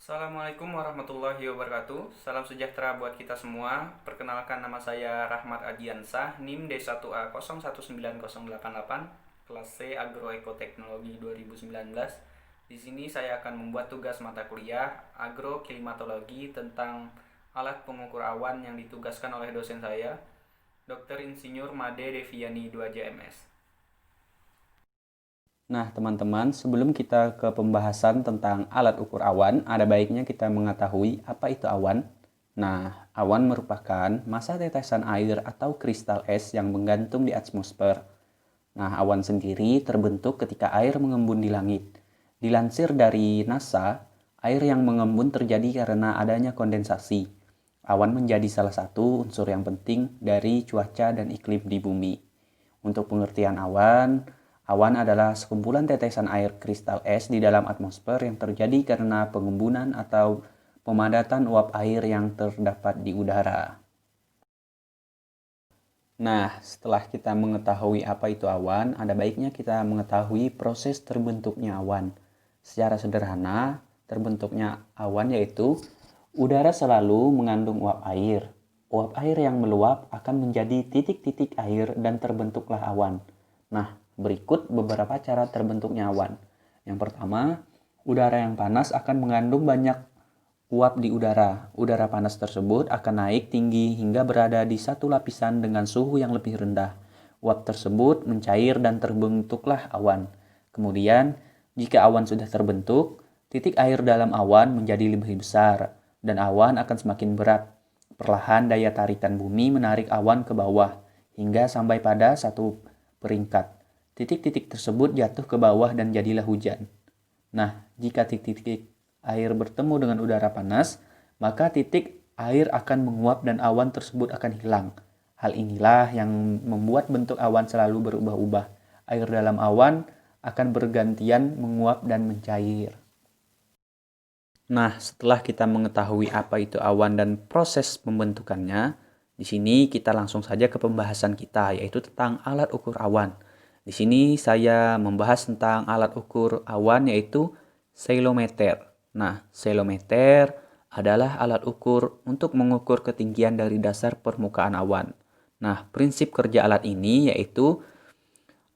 Assalamualaikum warahmatullahi wabarakatuh. Salam sejahtera buat kita semua. Perkenalkan, nama saya Rahmat Adiansah, NIM D1A019088, kelas C Agroekoteknologi 2019. Di sini saya akan membuat tugas mata kuliah Agroklimatologi tentang alat pengukur awan yang ditugaskan oleh dosen saya, Dr. Insinyur Made Deviani 2JMS. Nah, teman-teman, sebelum kita ke pembahasan tentang alat ukur awan, ada baiknya kita mengetahui apa itu awan. Nah, awan merupakan massa tetesan air atau kristal es yang menggantung di atmosfer. Nah, awan sendiri terbentuk ketika air mengembun di langit. Dilansir dari NASA, air yang mengembun terjadi karena adanya kondensasi. Awan menjadi salah satu unsur yang penting dari cuaca dan iklim di bumi. Untuk pengertian awan, awan adalah sekumpulan tetesan air kristal es di dalam atmosfer yang terjadi karena pengembunan atau pemadatan uap air yang terdapat di udara. Nah, setelah kita mengetahui apa itu awan, ada baiknya kita mengetahui proses terbentuknya awan. Secara sederhana, terbentuknya awan yaitu udara selalu mengandung uap air. Uap air yang meluap akan menjadi titik-titik air dan terbentuklah awan. Nah, berikut beberapa cara terbentuknya awan. Yang pertama, udara yang panas akan mengandung banyak uap di udara. Udara panas tersebut akan naik tinggi hingga berada di satu lapisan dengan suhu yang lebih rendah. Uap tersebut mencair dan terbentuklah awan. Kemudian, jika awan sudah terbentuk, titik air dalam awan menjadi lebih besar dan awan akan semakin berat. Perlahan daya tarikan bumi menarik awan ke bawah hingga sampai pada satu peringkat. Titik-titik tersebut jatuh ke bawah dan jadilah hujan. Nah, jika titik-titik air bertemu dengan udara panas, maka titik air akan menguap dan awan tersebut akan hilang. Hal inilah yang membuat bentuk awan selalu berubah-ubah. Air dalam awan akan bergantian menguap dan mencair. Nah, setelah kita mengetahui apa itu awan dan proses pembentukannya, di sini kita langsung saja ke pembahasan kita, yaitu tentang alat ukur awan. Di sini saya membahas tentang alat ukur awan, yaitu ceilometer. Nah, ceilometer adalah alat ukur untuk mengukur ketinggian dari dasar permukaan awan. Nah, prinsip kerja alat ini yaitu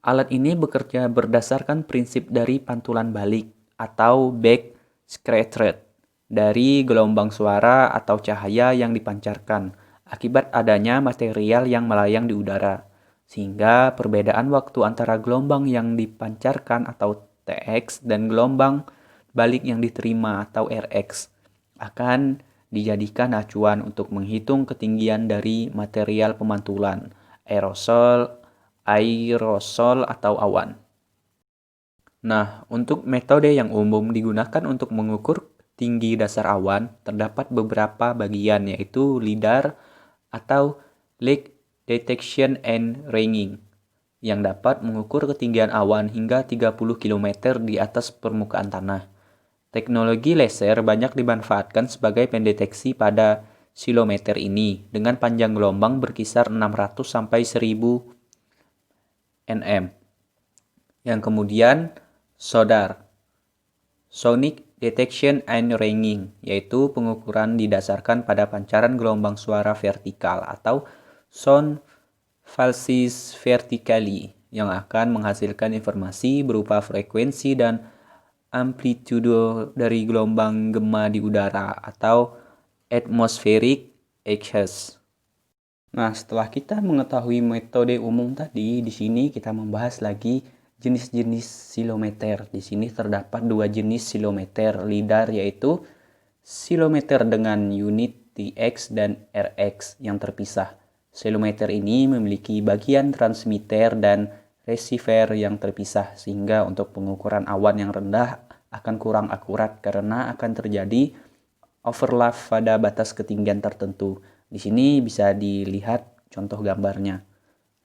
alat ini bekerja berdasarkan prinsip dari pantulan balik atau back scattering dari gelombang suara atau cahaya yang dipancarkan akibat adanya material yang melayang di udara. Sehingga perbedaan waktu antara gelombang yang dipancarkan atau TX dan gelombang balik yang diterima atau RX akan dijadikan acuan untuk menghitung ketinggian dari material pemantulan, aerosol atau awan. Nah, untuk metode yang umum digunakan untuk mengukur tinggi dasar awan, terdapat beberapa bagian yaitu LIDAR atau Light Detection and Ranging yang dapat mengukur ketinggian awan hingga 30 km di atas permukaan tanah. Teknologi laser banyak dimanfaatkan sebagai pendeteksi pada ceilometer ini dengan panjang gelombang berkisar 600 sampai 1000 nm. Yang kemudian SODAR, Sonic Detection and Ranging, yaitu pengukuran didasarkan pada pancaran gelombang suara vertikal atau sound pulses vertically yang akan menghasilkan informasi berupa frekuensi dan amplitudo dari gelombang gema di udara atau atmospheric echoes. Nah, setelah kita mengetahui metode umum tadi, di sini kita membahas lagi jenis-jenis ceilometer. Di sini terdapat dua jenis ceilometer LIDAR, yaitu ceilometer dengan unit TX dan RX yang terpisah. Ceilometer ini memiliki bagian transmitter dan receiver yang terpisah, sehingga untuk pengukuran awan yang rendah akan kurang akurat karena akan terjadi overlap pada batas ketinggian tertentu. Di sini bisa dilihat contoh gambarnya.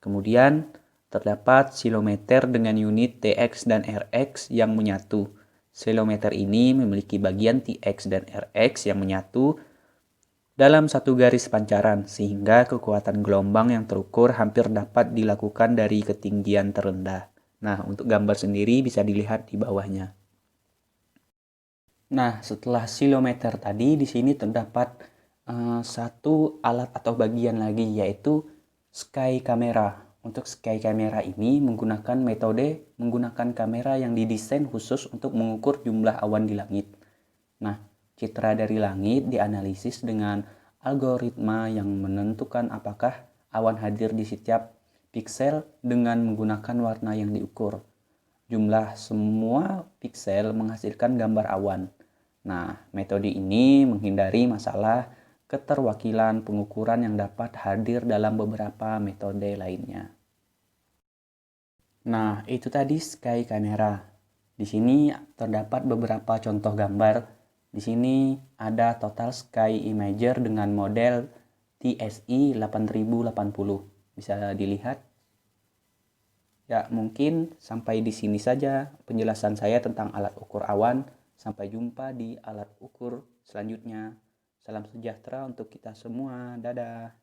Kemudian terdapat ceilometer dengan unit TX dan RX yang menyatu. Ceilometer ini memiliki bagian TX dan RX yang menyatu dalam satu garis pancaran sehingga kekuatan gelombang yang terukur hampir dapat dilakukan dari ketinggian terendah. Nah, untuk gambar sendiri bisa dilihat di bawahnya. Nah, setelah silometer tadi, di sini terdapat satu alat atau bagian lagi, yaitu sky camera. Untuk sky camera ini menggunakan kamera yang didesain khusus untuk mengukur jumlah awan di langit. Nah, citra dari langit dianalisis dengan algoritma yang menentukan apakah awan hadir di setiap piksel dengan menggunakan warna yang diukur. Jumlah semua piksel menghasilkan gambar awan. Nah, metode ini menghindari masalah keterwakilan pengukuran yang dapat hadir dalam beberapa metode lainnya. Nah, itu tadi sky camera. Di sini terdapat beberapa contoh gambar. Di sini ada total sky imager dengan model TSI 8080. Bisa dilihat. Ya, mungkin sampai di sini saja penjelasan saya tentang alat ukur awan. Sampai jumpa di alat ukur selanjutnya. Salam sejahtera untuk kita semua. Dadah.